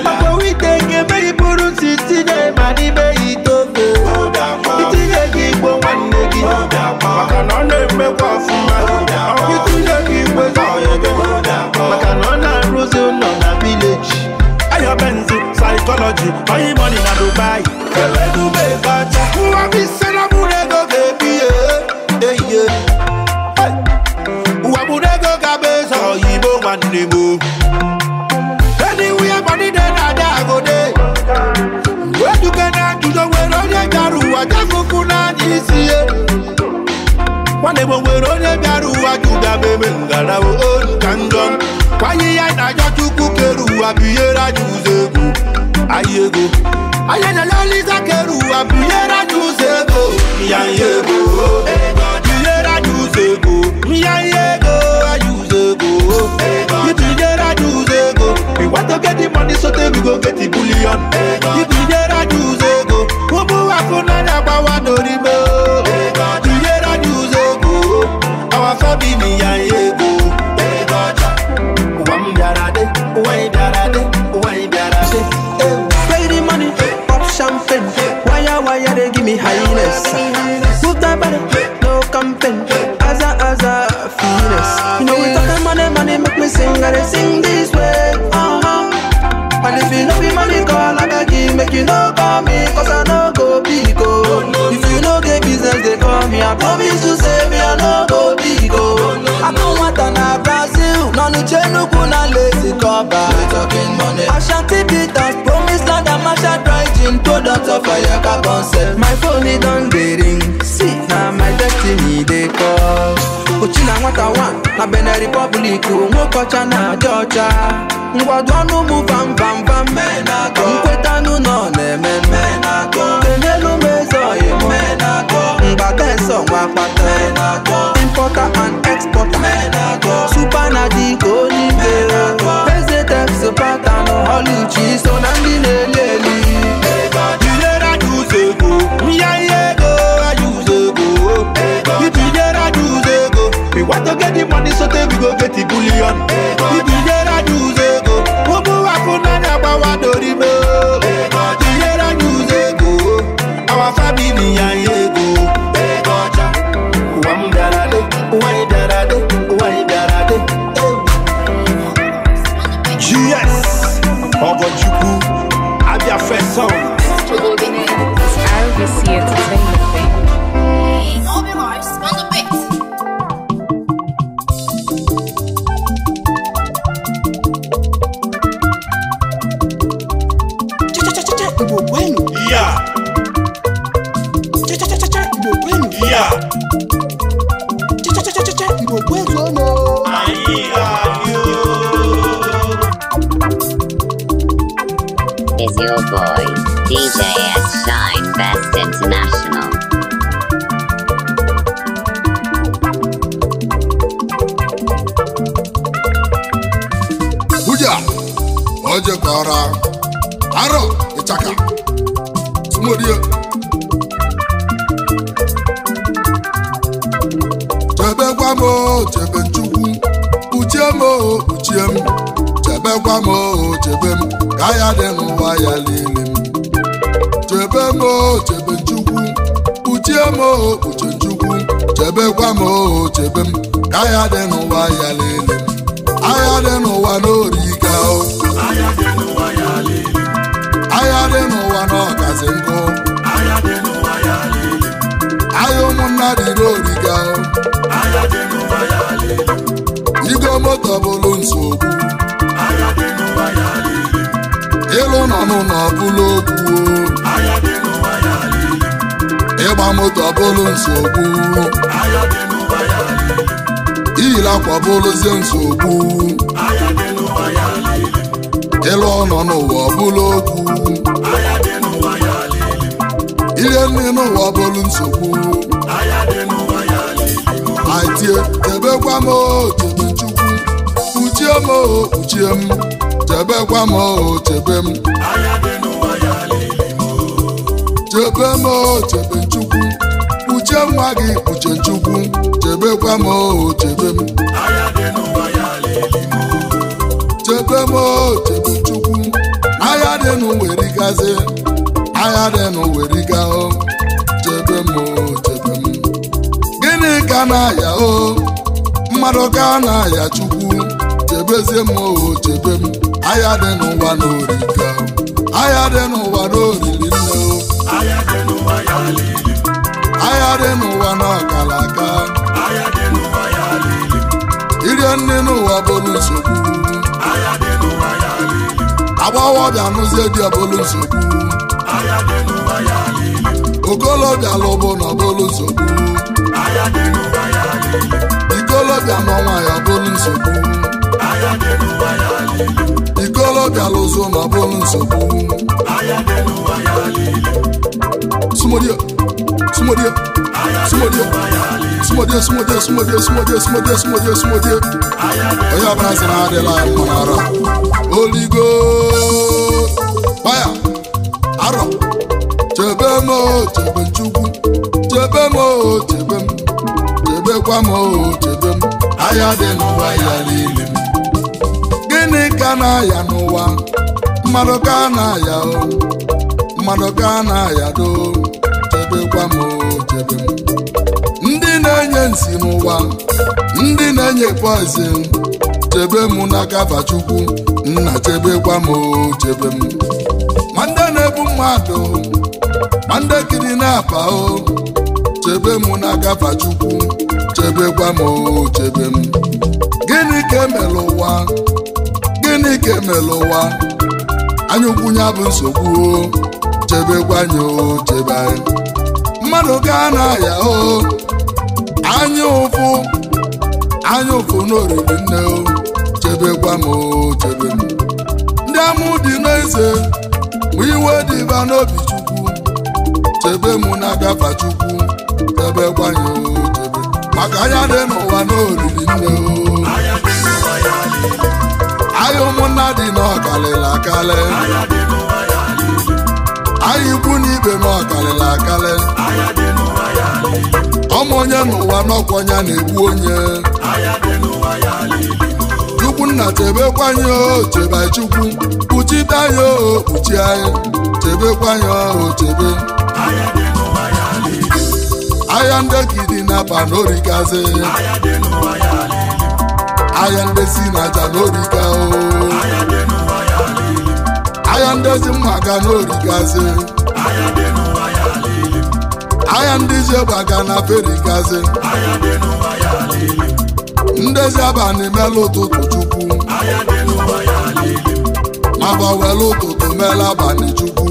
But we take me put sixty day money be it over. It is a Igbo one day. I cannot me walk from my. It is a Igbo one day. I cannot rose on a village. I have been psychology. My money na Dubai. Dubai, but who have been sent a burego baby? Who a burego gabe so Igbo one day move. Anywhere money then I go there. Where you can do the way on your garu, I just go for none easy. Whenever we're on your garu, I do that baby, that I will own Kanjon. Why you ain't got to cook a roo, I be here, I use a go. I go. I ain't a Lisa Keru, I be here, I use a go. Me, I go. Be here, I use a go. Me, I go, I use a go. You be here, I use a go. We want to get the money, so then we go get the bullion. You be here, I use a go. Who I could not have our Doribo. Be here, I use a go. Our family, I go. Why darade? Pay the money, pop champagne. Why they give me highness? Put that body, no campaign. Aza, finesse. You know we talking money, make me sing. I sing this way. And if you know be money call, I beg you, make you no call me, cause I no go big go. If you know get business, they call me. I promise to say me, I no go big go. I don't want to na Brazil, no ni chenu kuna lazy cover. We talking money. Ashanti Peters, promise land and mash and dry gin, product of fire carbon set. My phone it don't get ring. See, now my destiny they call. Uchina nwata one, na Benin Republic, Mwokocha na Georgia. Ngwadwanu mu bam menako. Nkwetanu no menako. Kenelu mezo yemo menako. Ngbadenso mwapata menako. Importer and exporter menako. Super nadiko ni menako. President supporter no holuchi so nandi leleli. Bilera duzego, miyayego ayuzego. Bilera duzego. We want to get the money so then we go get the bullion. Bilera duzego. Our family I go. Why darade? GS Ogojuku Abia first song. RVC Entertainment, baby. All my lives on the beat. Is your boy, DJ S Shine Best International. jekọrọ arọ ịchaka sumorie chebekwa m chebe nchukwu kpuchie m kpuchie m chebekwa m chebe m ka ya dị n'ụwa ya niile m chebe m chebe nchukwu kpuchie m kpuchie nchukwu chebekwa m chebe m ka ya dị n'ụwa ya niile m agha dị n'ụwa n'orika agha dị n'ụwa n'ọgazi nkụ agha ụmụnna dị n'orika igo moto bụrụ nsogbu ịlụ nọ n'ụlọ bụrụ okwu ịgba moto bụrụ nsogbu iyilakwa bụrụzie nsogbu ịlụ ọnọ n'ụwa bụrụ okwu ihe nne n'ụwa bụrụ nsogbu aitie chebekwa m chebe nchukwu kpuchie m kpuchie m chebekwa m chebe m chebe m chebe nchukwu kpuchie nwa gị kpuchie nchukwu chebekwa m chebe m chebe m chebe nchukwu agha dị n'ụwerigazi agha dị n'ụweriga chebe m chebe m gịnị ka na-aya mmadụ ka na-aya chukwu chebezie m chebe m agha dị n'ụwa n'origa agha dị n'ụwa n'oriri nne agha dị n'ụwa n'ọkala aka irie nne n'ụwa bụrụ nsogbu agbọghọbịa n'ụzọ dị ọbụlụ nsogbu okolobịa lụbụ na ọbụlụ nsogbu ikolobịa n'ọnwa ya ọbụlụ nsogbu ikolobịa lụzụ na ọbụlụ nsogbu sumodio sumodio sumodio sumodio sumodio sumodio sumodio sumodio sumodio sumodio onye ọbụla sị na adịla ya mma n'ara oligo baya arọ chebe m chebe nchukwu chebe m chebe m chebekwa m chebe m ahịa dị n'ụwa ya niile m gịnị ka na-aya n'ụwa mmadụ ka na-aya mmadụ ka na-aya do chebekwa m chebe m ndị na-enye nsi n'ụwa ndị na-enye poison chebe m n'aka Chukwu nna chebekwa m chebe m ma ndị na-ebu mmadụ ma ndị kiri na-apa chebe m n'aka Chukwu chebekwa m chebe m gịnị ka emere ụwa gịnị ka emere ụwa anya ukwu ya bụ nsogbu chebekwa anyị chebe anyị mmadụ ga na-aya anya ụfụ n'oriri nne chebekwa m chebe m ndị amụ dị n'eze mụ iwe dịba n'obi Chukwu chebe m n'aka Chukwu chebekwa anyị chebe maka anya dị n'ụwa n'oriri nne anya ụmụnna dị n'ọkalịla akalị anya ikwu na ibe n'ọkalịla akalị ọmụ onye n'ụwa n'ọkwọnya na-egbu onye Chukwu nna chebekwa anyị chebe Chukwu kpuchite anyị kpuchi anyị chebekwa anyị chebe ahịa ndị gidi na-aba n'orikazi ahịa ndị si n'aja n'orika ahịa ndị zi mma ga n'orikazi ahịa ndị ji gbaga na ferikazi ndezi abalị mela ụtụtụ Chukwu ma bawela ụtụtụ mela abalị Chukwu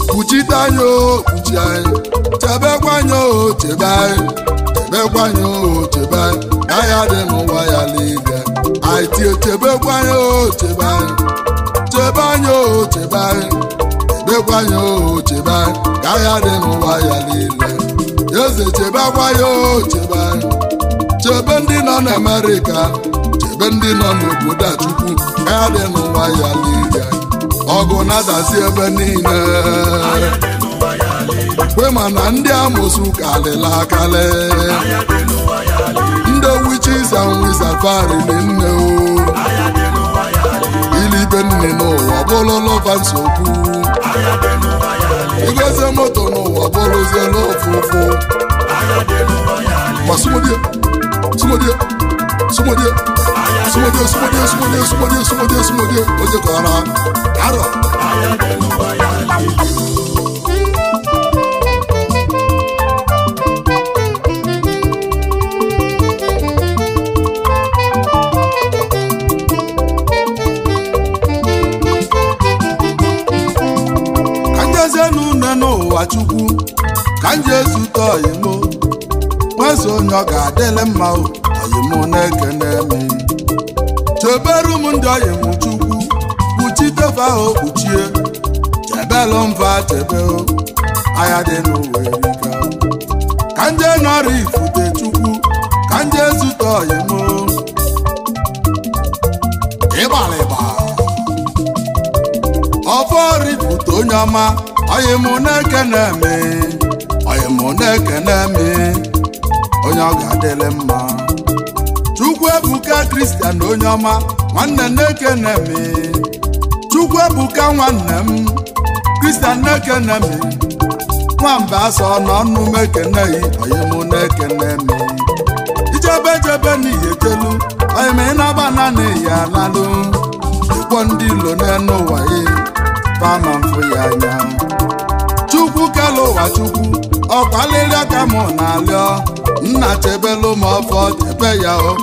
kpuchite anyị kpuchi anyị chebekwa anyị chebe anyị chebekwanye o chebe ya dị n'ụwa ya niile anyị tie chebekwanye o chebe chebanye o chebe chebekwanye o chebe ya dị n'ụwa ya niile eze chebekwanye o chebe ndị nọ n'Amerịka chebe ndị nọ n'obodo a Chukwu ya dị n'ụwa ya niile ọgụ na-adazi ebe niile kwe mana ndị amụsụ kalịla akalị ndị witches and wizards nne o ilibe nne n'ụwa bụrụ lọva nsogbu igozie moto n'ụwa bụrụzie n'ofufu ma sumodie oje kọrọ arọ n'ụwa Chukwu ka nje zute oyimo nweso onye ọ ga-adịle mma oyimo na-ekene eme cheberu m ndị oyimo Chukwu kpuchitefe ahụ kpuchie chebelu mva chebe anya dị n'ụwa erika ka nje nọrọ ifute Chukwu ka nje zute oyimo ịgbalịgba ọfọ rifute onye ọma oyimo na-ekene eme onye ọ ga-adịle mma Chukwu ebuka Kristian onye ọma nwanne na-ekene eme Chukwu ebuka nwanne m Kristian na-ekene eme nwamba asọ n'ọnụ m ekeneghị oyimo na-ekene eme ijebe n'ihe telu oyimo ịnaba na n'ihi alalụ ịkpọ ndị ilo n'enu ụwa fama mfụ ya anya Chukwu kelu ụwa Chukwu ọkwalịrị aka mụ na-alịọ nna chebelu m ọfọ chebe ya o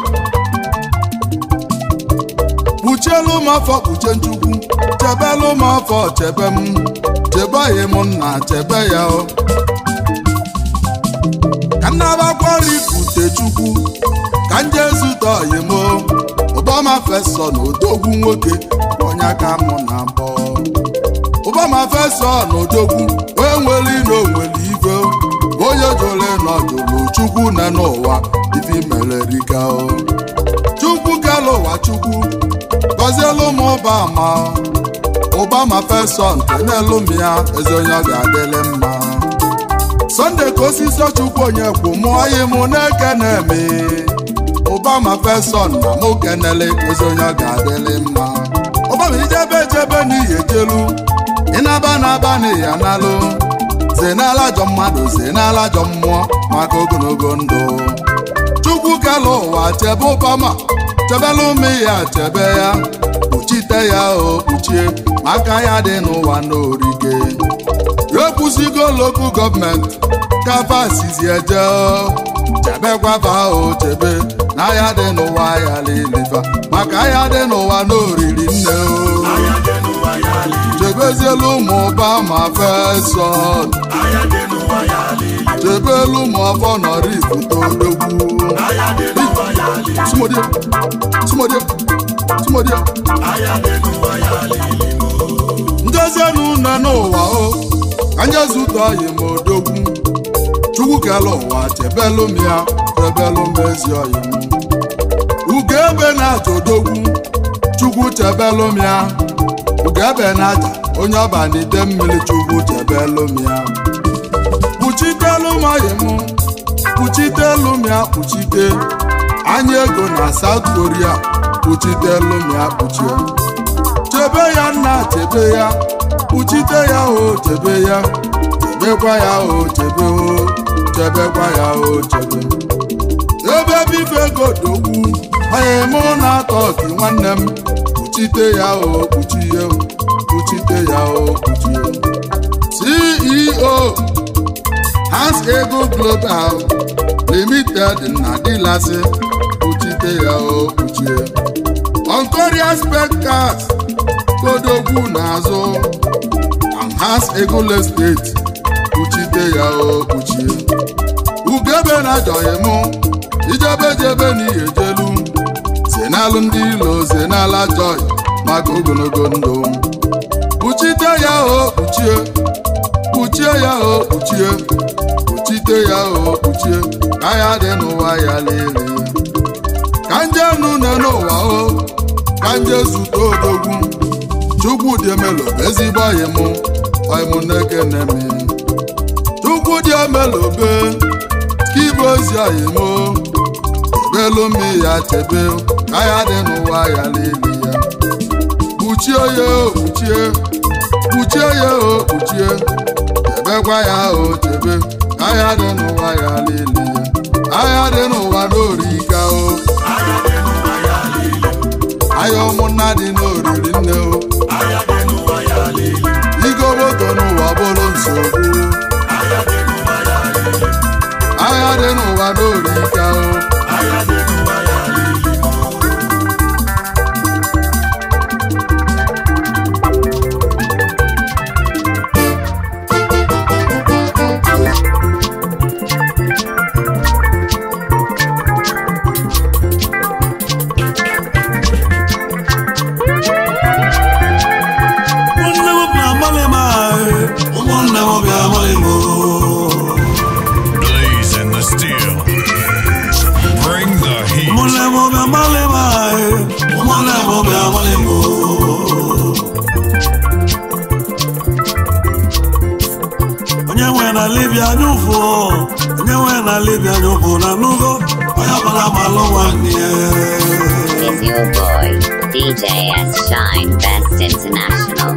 kpuchielu m ọfọ kpuche Chukwu chebelu m ọfọ chebe m chebeghị m nna chebe ya o ka nnabakwara ifute Chukwu ka nje zute oyimo ụbọma fesọ na odogwu nwoke onye aka mụ na mbọ ụbọma fesọ na odogwu onye nwere n'onwere ife onye jole nọdụlụ Chukwu na n'ụwa ife imelerika o Chukwu kelu ụwa Chukwu gọzielu m ụbama fesọ ntenelu m ya ezi onye ọ ga-adịle mma Sunday ka osisi Chukwu onye kwu mụọ yi mụ na-ekene eme ụbama fesọ na mụ kenele ezi onye ọ ga-adịle mma ụbama ijebe n'ihe jelu ịnaba na-aba n'ihi analụ zenala ajọ mmadụ zenala ajọ mmụọ maka ogologo ndụ Chukwu kelu ụwa chebe ụbama chebelu ume ya chebe ya kpuchite ya o kpuchie maka ya dị n'ụwa n'orike ekwusigo lokal gọọmenti ka fasizi eje chebekwaba o chebe na ya dị n'ụwa ya lilifa maka ya dị n'ụwa n'oriri nne o chebezielu ụmụ ụbama fesọ chebelu ụmụ afọ nọrọ ifute odogwu sumodie njezienu nne n'ụwa o ka nje zute oyimo odogwu Chukwu kelu ụwa chebelu m ya chebelu m ezi oyimo ugebe na-aja odogwu Chukwu chebelu m ya ugebe na-aja onye ọba n'ide mmiri Chukwu chebelu m ya kpuchitelu m oyimo kpuchitelu m ya kpuchite anya ego na South Korea kpuchitelu m ya kpuchie chebe ya nna chebe ya kpuchite ya o chebe ya chebekwa ya o chebe o chebekwa ya o chebe ebe bife godogwu oyimo na-atọ gị nwanne m kpuchite ya o kpuchie kpuchite ya o kpuchie CEO Hans Ego Global Limited na dilasi kpuchite ya o kpuchie Onkoria Spectacles kodogwu n'azụ Hans Ego Estate kpuchite ya o kpuchie ugebe na joye mụ ijebe jebe n'ihe jelu zenalụ ndị ilo zenala joy maka ogologo ndụ kpuchite ya o kpuchie kpuchie ya o kpuchie kpuchite ya o kpuchie ka ya dị n'ụwa ya lele ka nje nụ na n'ụwa o ka nje zute odogwu Chukwu dị emelo ezigbo ọyịmụ na-ekene m Chukwu dị emelobe kibe ozi ọyịmụ belu mi ya chebe ka ya dị n'ụwa ya lele ya kpuchie ya o kpuchie kpuchie ya o kpuchie chebekwa ya o chebe ka ya dị n'ụwa ya lele ya aya dị n'ụwa n'orika o aya ụmụnna dị n'oriri nne o igoboto n'ụwa bụrụ nsogbu aya dị n'ụwa n'orika o Blazing the steel. Bring the heat. Onye nwe na Libya nyufu, onye nwe na Libya nyufu na nugo, oya bala malo wanye. Is your boy, DJ S Shine Best International.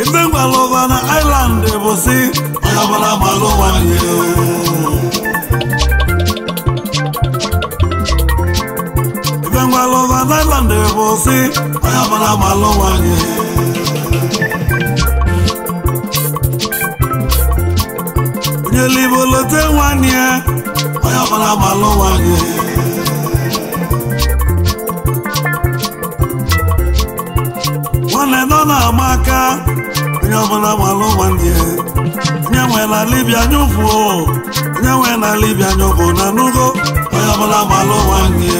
Ibengwalova na island ebosi, oya bala malo wanye. Ibengwalova na island ebosi, oya bala malo wanye. Onye libolote wanye, oya bala malo wanye. Wane nona amaka, onye ọbụla malụ nwanne onye nwe na Libya nyụfu onye nwe na Libya nyụfu na nugo onye ọbụla malụ nwanne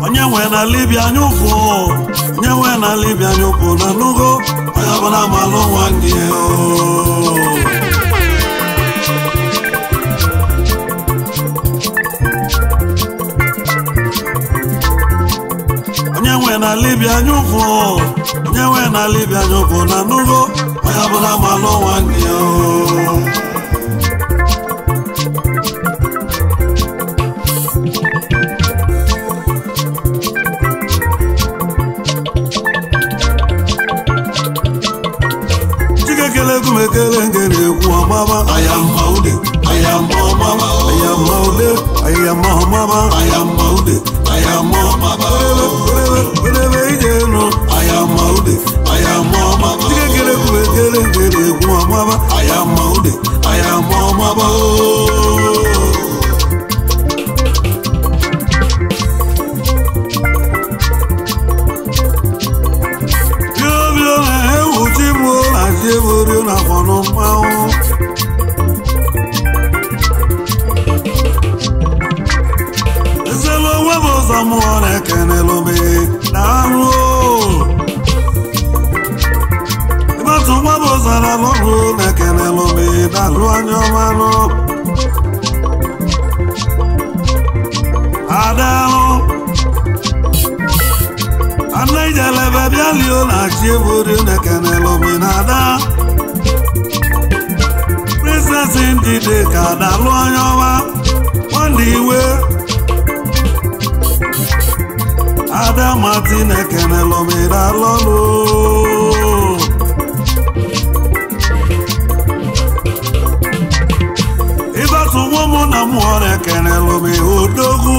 onye nwe na Libya nyụfu onye nwe na Libya nyụfu na nugo onye ọbụla malụ nwanne onye nwe na Libya nyụfu onye nwe na Libya nyụfu na nugo onye ọbụla malụ nwanne Mekele ngere kwa mama I am maude mama I am maude mama I am maude mama Bebe ijeno I am maude mama Mekele ngere kwa mama I am maude mama na kono mao Zelo webo zamore kenelo me naro Ibatu webo zara loro me kenelo me naro anyomano Adalo Anaijele bebi alio na chiburi ne kenelo me nada Princess Indide kada lo anyowa Wandiwe Ada Martin kenelo me da lolo Ibatu womo na muore kenelo me odogu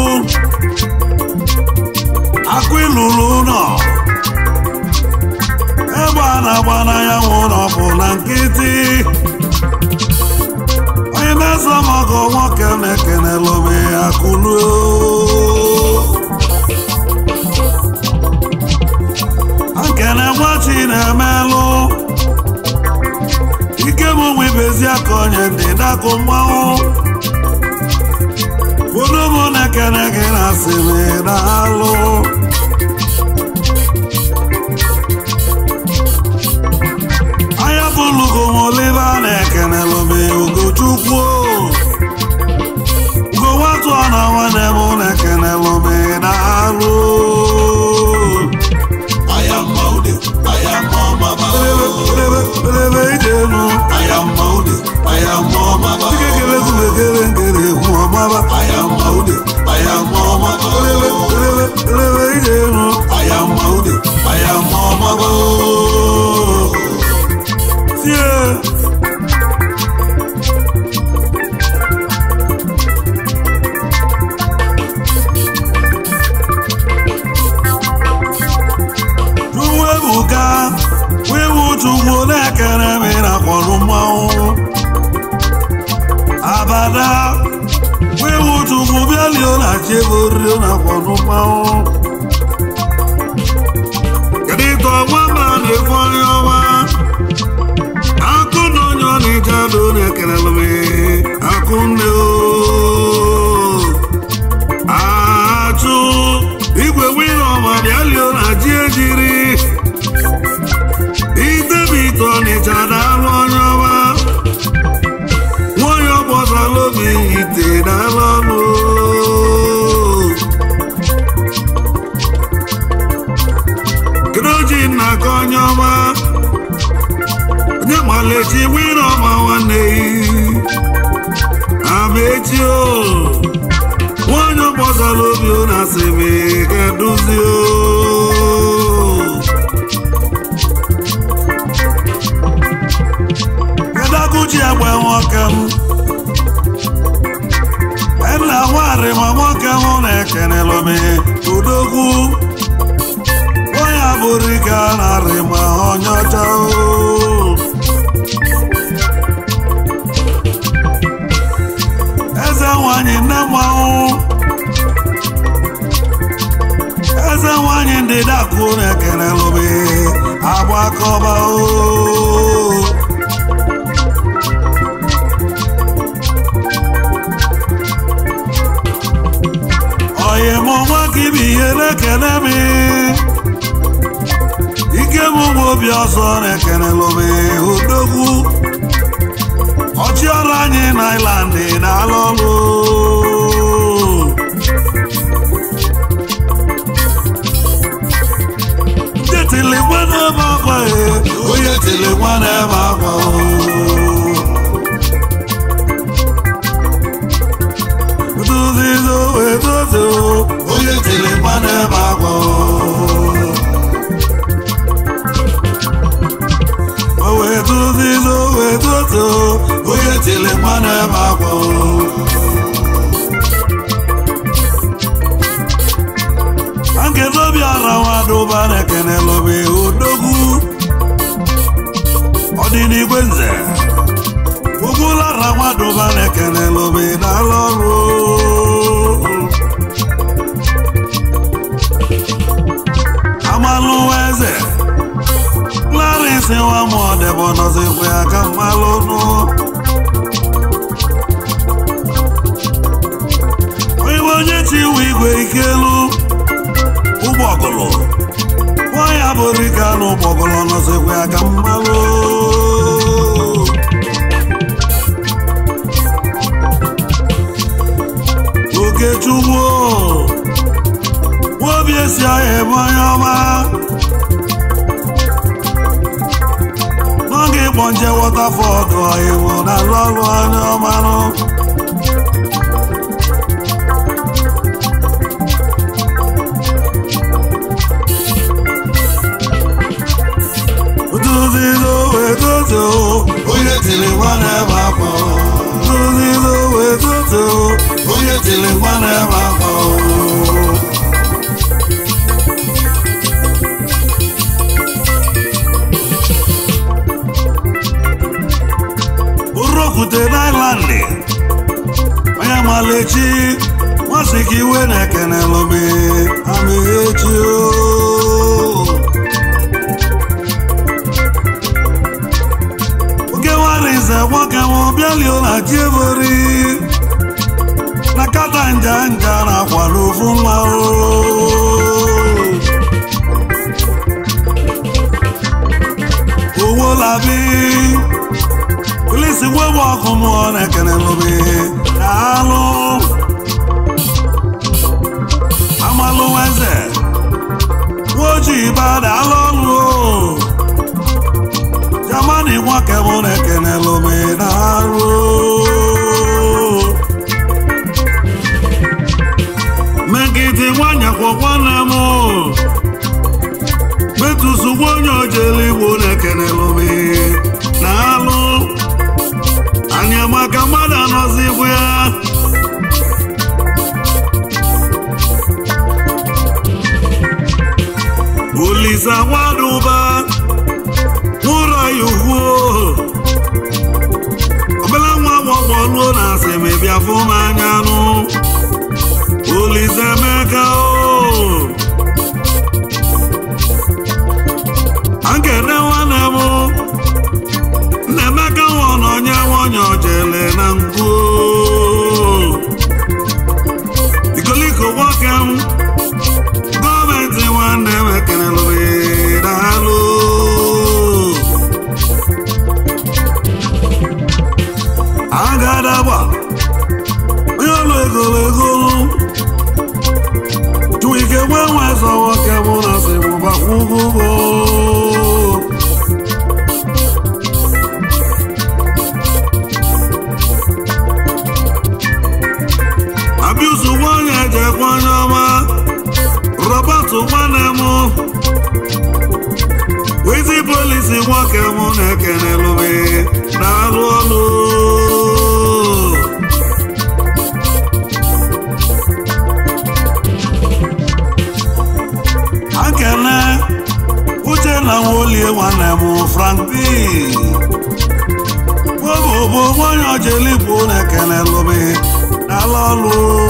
na-agba n'anya nwụrụ ọbụ na nkịtị onye na-eso mọgọ nwoke na-ekenelu m akụlu nkene gwachi na-emelụ ike m nwe ibezi aka onye ndị dakụ mmanwụ unu mụ na-ekene gị na asịrị na alụ anya bụlugo m olive a na-ekenelu m Ugochukwu ugo nwatụ ọ na nwanne m na-ekenelu m na alụ Belebe ijenu ayamaude ayamoma tikekele kumekele ngere kumama ayamaude ayamoma belebe ijenu ayamaude ayamoma sie Tuwebuka Chukwu na-ekere m na-akpọrọ mmanwụ abada wewu Chukwu bịalio na chiegorio na-akpọrọ mmanwụ kedu ka ọnwa ma na-efu onye ọma akụ na onye ọ na-eje adụ na-ekelelu m akụ nne achụ igwe wina ọma bịalio na ji ejiri Ọnịcha na-alụ onye ọma nwanyị ọgbọzala obi ite na-alụ ọnụ kedu oji nna ka onye ọma onye malechi nwere ọma nwanne amechi o nwanyị ọgbọzala obi ọ na-asị m keduzi o Kuchi agba nwoke m ena nwari ma nwoke m na-ekenelu m udogwu onye abụrịka narị ma onye ọcha eze nwanyị nne mmanwụ eze nwanyị ndị dakụ na-ekenelu m agbakọba Oye mo nwa ka ibi ihe na-ekene m ike m ụmụ obi ọzọ na-ekenelu m odogwu ọchịọrụ anyị na Island na-alụ ọlụ ndị tiligwa na-ebe akwa onye tiligwa na-ebe akwa onye tiri mmanụ ebe akwa owetuzizo onye tiri mmanụ ebe akwa ankedobi ara nwadụba na-ekenelu m odogwu ọdịnigwe nze ugwulara nwadụba na-ekenelu m n'ala ọrụ amalụ eze Clarence nwa m ọdịbọ nọzikwa ya ka mmalụ nụ onye chiwu igwe ikelu ụgbọgụlụ nwanyị abụrịka na ụgbọgụlụ nọzikwa ya ka mmalụ Okechukwu nwobi esi ahịa ebe onye ọma n'oge ịkpọ nje Waterford ọhịmụ na alụ ọrụ onye ọmanụ uduzizo wedozo onye tiri nwa na-ebe akwa uduzizo wedozo onye tiri nwa na-ebe akwa Amalechi Wasiki wena kenelome Amechi Oke warize wake mobiali na jevori Nakata njanja na kwalufu mao Owo labi Polisi webo akumu na kenelome Alo Amalu weze Woji bada alolu Jamani wake mone kenelome Alo Mekiti wanya kwa kwana mo Metu suwanyo jeli wone kenelome Alo Anyamaka mada nozibwe Ulisa waduba Mura yuhu Obela mwa wabolu na seme bia fuma nyanu Ulisa meka o Angere wanemu Nemeka wanonye wanyo jele na mgu Ikoliko wakem Gomenti wane mekene lobe dalu Agadaba Yolo ego Tuike wewe so wake muna se muba kugugo Abuse wanya je kwanyama Roberto wanemo Wezi polisi wake mune kenelome Naluolu Ankele Uche na woli wanemo Frank B Bobo wanyo jelibu ne kenelome Naluolu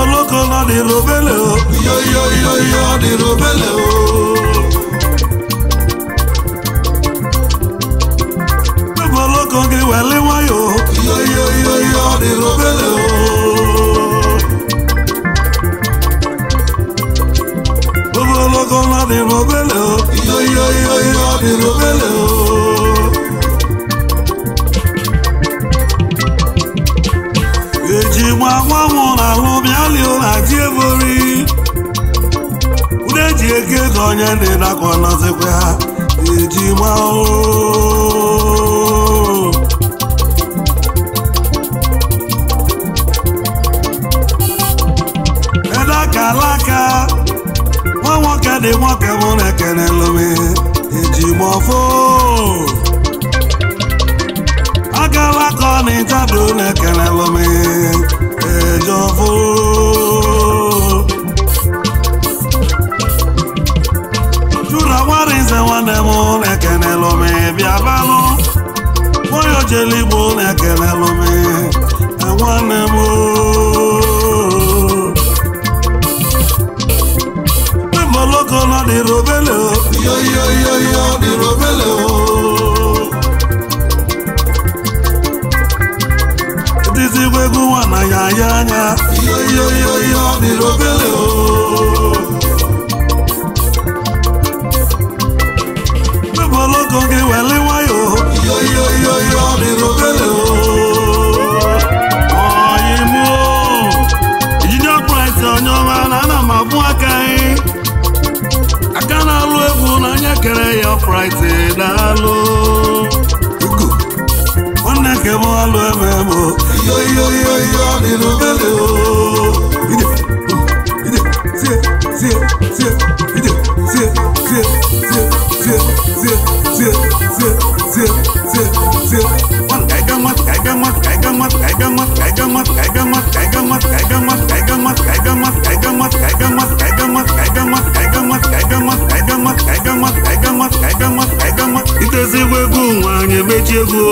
Loko na di robele o Yo di robele o Loko ki wele wayo Yo di robele o Loko na di robele o Yo di robele o Eji mwa na lubi alio na jevori Udeji eke konye ndi na kona sekwe ha Eji mwa Eda kalaka Mwa di mwake mune kene lume Eji mwa fo Akalaka ni tadu ne kene lume Ejofu Jura warize wanemo nekene lome biabalo Moyo jelibo nekene lome Wanemo Mimoloko na di robele o Yo di robele o Disi wegu wana ya Yo di robele o Mimoloko ki wele wayo Yo di robele o Oyimu Ijinyo price onyo na mabu akai Akana alu ebu na nyekere yo price na alu One kemo alu ememo Yo di robele o Itezi anyị emechi egwu